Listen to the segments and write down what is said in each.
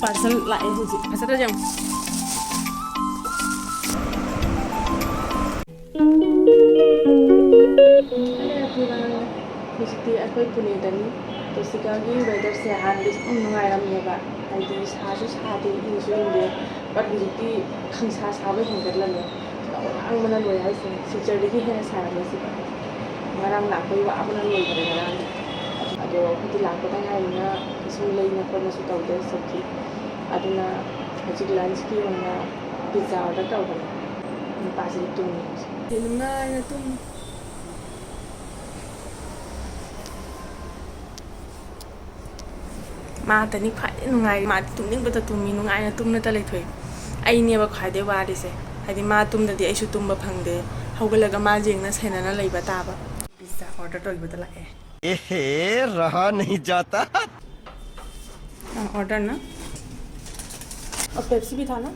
Parcel लाए हूँ फसरा जाऊँ हौजिक्ति अखोई पुनेदनी तो सिगागी वेदर से हांदि सम नुंगाइरमनेबा हाइदि सासु सादे इंसु इंदे बट हौजिक्ति खंसा साबा हेंगटलमे आंगमना लोय हाइसे सिलचरदगी हेना सारमे सिगा ngarang lakoi wa abana loi bare ngarang ado hoti lakota ngaina isu leina kona su tawde sabji aduna hojik lunch ki ona pizza order tawbana ni pasi tum dinunga na tum ma tani khai nungai ma tumning bata tumi nungai na tumna ta lethoi ai ne ba khai de wa rise hadi ma tum da di ai su tum ba phangde hogalaga ma jeng na sena na leiba ta ba pizza order तो बता लगे ए रहा नहीं जाता order ना और Pepsi भी था ना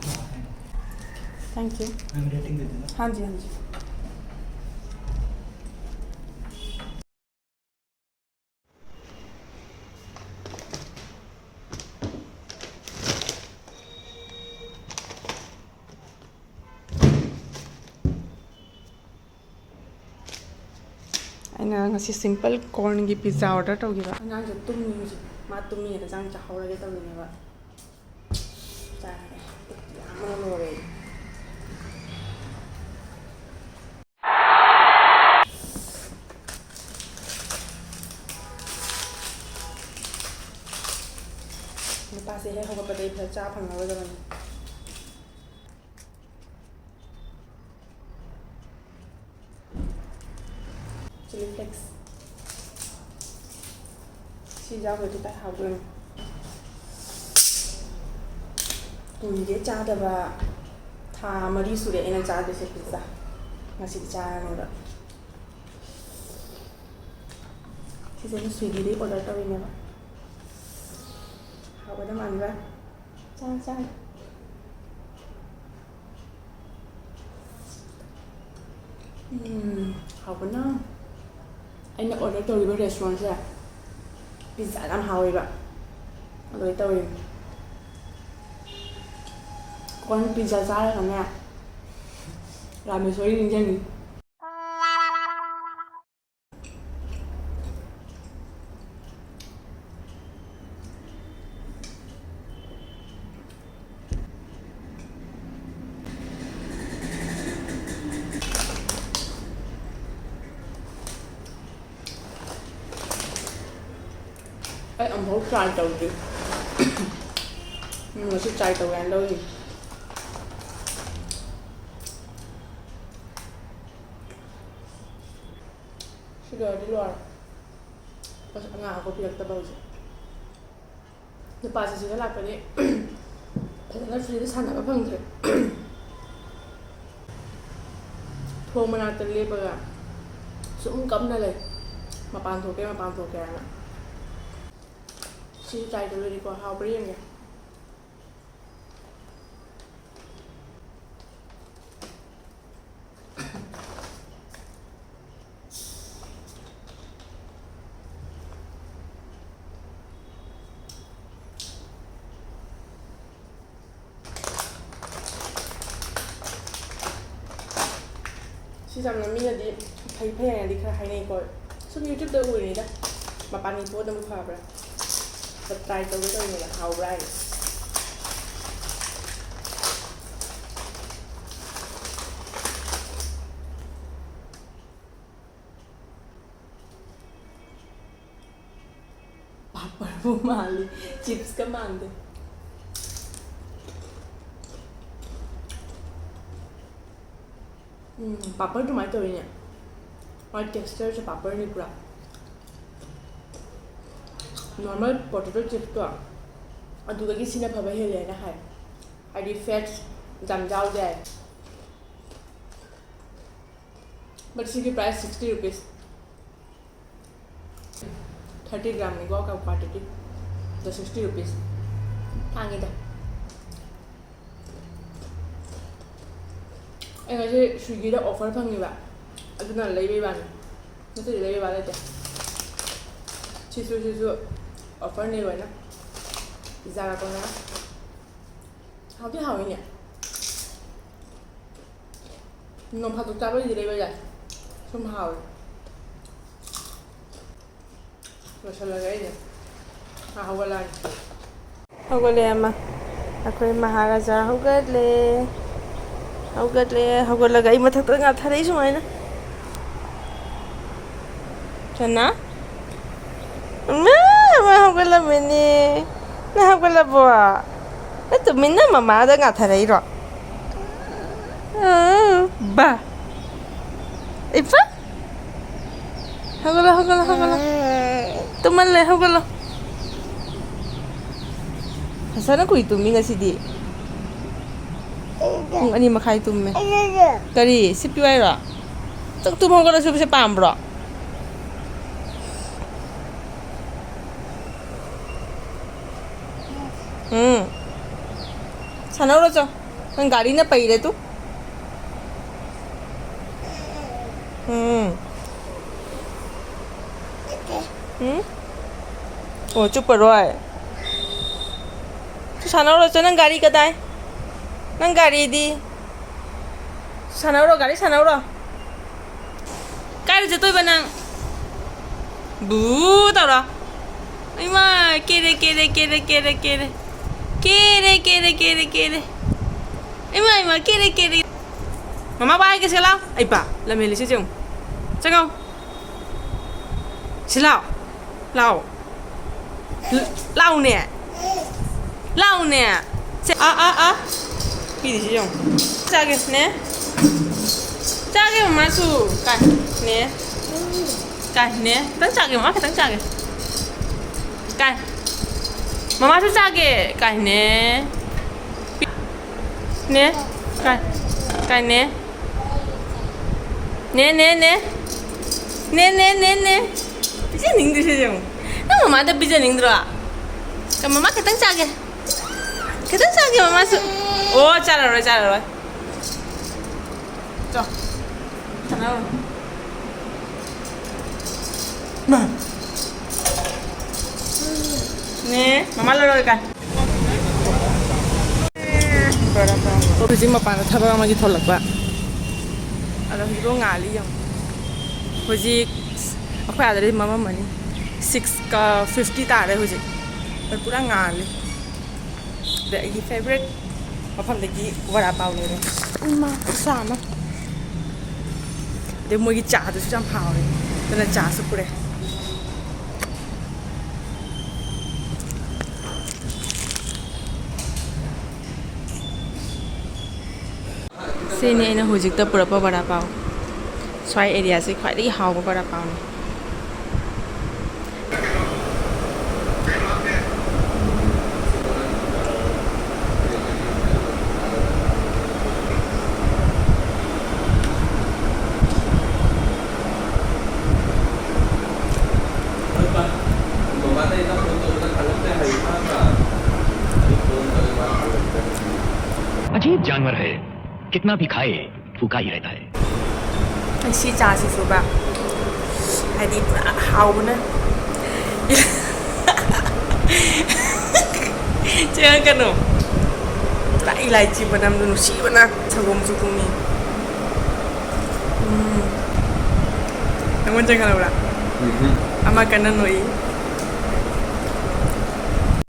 थैंक यू रेटिंग दे देना हाँ जी हाँ जी अना ngasi simple corn gi pizza order tawgiba angang je tumni ji ma tumni da jang cha hawra ge tawni ba cha amana lore ni pa se he hoga padai pha cha phang na ba ni chili flakes si giao về tụi tại học rồi tụi cái cha đó và thà mà đi xuống để anh cha để sẽ pizza mà chỉ cha này đó thì sẽ suy đi order tao đi nè học ở đó mà đi cha cha học ở nó anh đã order tàu đi vào restaurant chưa? Pizza làm hào vậy rồi tàu đi con pizza ra là nè làm mấy số đi chân đi ấy ông hổ trai tàu chứ nhưng mà sẽ trai tàu ăn đâu gì sugar di luar pas nggak aku bilang tebal sih lepas sih lah pada padahal sudah di sana apa enggak thua mana terlihat baga sung cấm đây này mà bàn thuộc cái này xin trai tụi đi qua hao bấy nha xin chào là mình là đi thấy này đi khai hay này coi suốt YouTube đâu người này đó mà bạn đi phố đâu phải rồi vật trai tôi với tôi là hầu rai papar bumali chips ka mande papar tomato ini और texture से पापड़ नहीं पूरा normal potato chips तो अदुगगी सिना फबा हेले ना हाय Heidi fats जम जाओ जाए बट इसकी प्राइस 60 रुपीस 30 ग्राम नहीं का क्वांटिटी तो 60 रुपीस आगे था ऐसे स्विगी दा ऑफर फंगी बा अदुना लेबे बानी नते लेबे बा लेते चिसु ऑफर नहीं होय ना पिज़्ज़ा का कोना 하기 하위냐? 놈 하도 짜버리 이래버려. 좀 하위. losolagay niya. Wala. Hawgali ama. Ako'y maharaja. Hawgali. Hawgalagay. Matakta nga taray sumay na. Sana? Hawgala mini. Hawgala boa. Ito minna mamada nga taray ro. Ba. Ipa? Hawgala. Tumalay, hawgala. Sana ko itumi nga si di. Kung ani makai tumme. Kari, si piwai ra. Tak tumong ko na siya pambro. Sana ulo cho. Ang gari na paire tu. Oh, chụp rồi. Sana ulo cho nang gari kadai. Nang gari di. Sana ulo gari sana ulo. Gari cho tôi bên nang. Bú tao đó. Ai mà kere. Ai mà kere. Mama bay cái xe lao. Ai bà, làm gì chứ chồng. Chắc không? Xe lao. Lao nè. Cái gì chứ chồng. Cha cái nè. Cha cái mama su. Cái nè. Cái nè. Tấn cha cái mama cái tấn cha cái. Cái. Mama su cha cái nè. Nè. Cái nè. Nè. Bisa ning tu saja. Nah mama ada bisa ning tu ah. Kan mama ketang cage. Mama su. Oh, cara rồi. Cho. Sana rồi. Nah. Nè, mama lo kan. Tôi chỉ mà bạn thắp vào mà chỉ thổi lật vậy. Ada hero ngali yang. Hoji aku ada di mama mani 6:50 ta đấy hoji. But pura ngali. The favorite mafam lagi vada pav le re. Ma sama. De moi cha tu jam pav le. Tena cha su pure. Sini ina hujik ta pura pa vada pav. Swai area se khwai dei haw vada pav ne. अजीब जानवर है, कितना भी खाए भूखा ही रहता है. Si cha si su ba. Hai di pura haw na. Jangan kan no. Lai lai chi banam nu si bana. Sagom su kumi. Namun jangan ora. Ama kanan noi.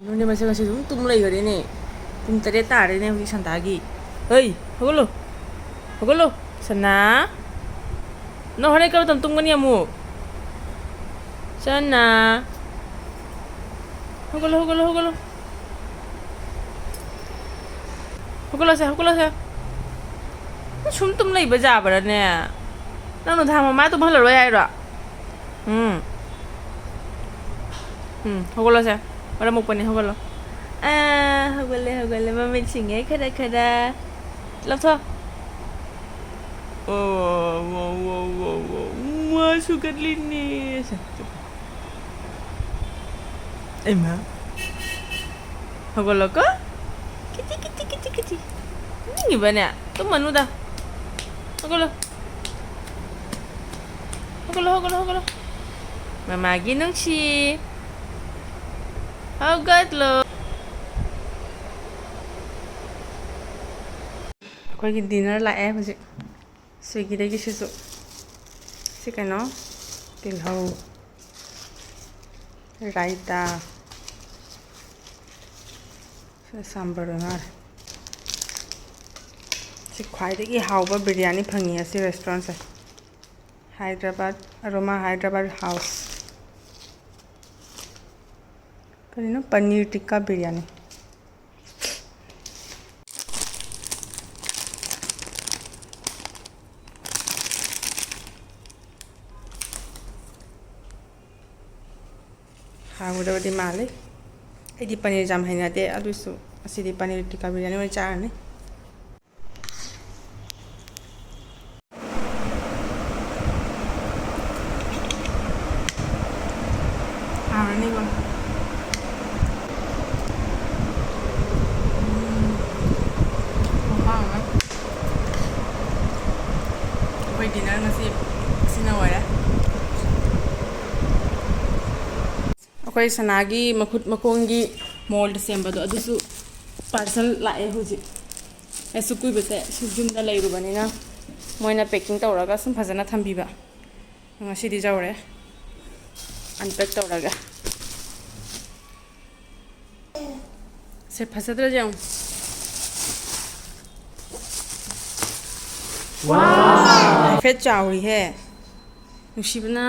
Nune masih tum lai gari ni. Tum tare tare ni hui santagi. Hei, hagolo. Sana. No hari kau tum ngani amu. Sana. Hagolo. Hagolo sa. Sum tum lai baja bara ne. Nang no thang ma tu bhalo roi ai ro. Hagolo sa. Bara muk pani hagolo. Hagole mami singe kada. Love to. Wow. Masuk ke lini. Emma. Hagolo ko? Kiti. Ini gimana? Tu manu dah. Hagolo. Mama ginung si. Hagat lo. ꯑꯩꯈꯣꯏꯒꯤ dinner ꯂꯥꯛꯑꯦ ꯍꯧꯖꯤꯛ ꯁ꯭ꯋꯤꯒꯤꯗꯒꯤ ꯁꯤꯁꯨ ꯁꯤ ꯀꯩꯅꯣ ꯇꯤꯜꯍꯧ ꯔꯥꯏꯇꯥ ꯁꯥꯝꯕꯔ ꯉꯥꯔꯦ ꯁꯤ ꯈ꯭ꯋꯥꯏꯗꯒꯤ ꯍꯥꯎꯕ ꯕꯤꯔꯌꯥꯅꯤ ꯐꯪꯉꯤ ꯑꯁꯤ ꯔꯦꯁꯇꯨꯔꯦꯟꯠꯁꯦ Hyderabad Aroma Hyderabad House करीनो paneer tikka biryani हागुदबदी माले एदी पनीर जाम हैनादे अदुसु असिदी पनीर टिक्का बिरयानी ओइ चारनी हारनी गो कोई डिनर ngasi sina wara अखोई सनागी मखुट मकोंगी मोल्ड सेंबदो अदुसु पार्सल लाए हुजी एसु कुइबसे सुजुमदा लैरुबनिना मोइना पैकिंग तौरगा सुम फजना थंबीबा ngasiदी जावरे अनपैक तौरगा से फसद्र जाऊं वाव फेट चावरी है नुसिबना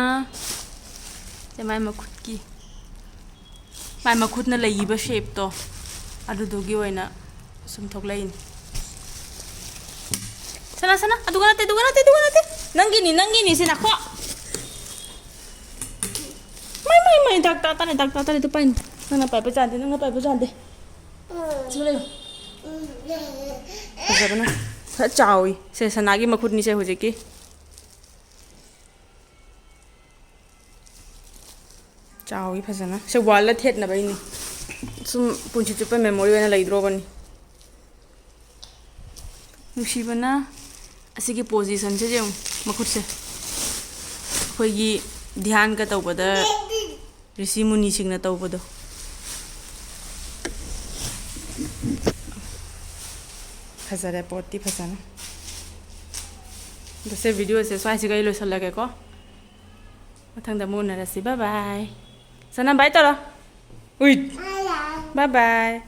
जमाई मखुट की माय मखुटना लैयिबा शेप तो अदुदुगी ओइना सुम थोकलाइन सना सना अदुगनाते नंगिनी से नाखो माय डाक्टर ताने तो पाइन नंगा पाइप जादे चले जबना ख चावी से सनागी मखुटनी से होजेकी चावी फजना से वाल थेट ना बइनी सुम पुंची चुप मेमोरी वेना लैद्रोबनी नुसीबना असिगी पोजीशन से जेउ मखुट से खोगी ध्यान का तौबदा ऋषि मुनि सिंगना तौबदो फजरे पोती फजना दसे वीडियो से स्वाइसी गई लोसलगे को मथंग द मुनरसी बाय बाय सना बाय तरो उई बाय बाय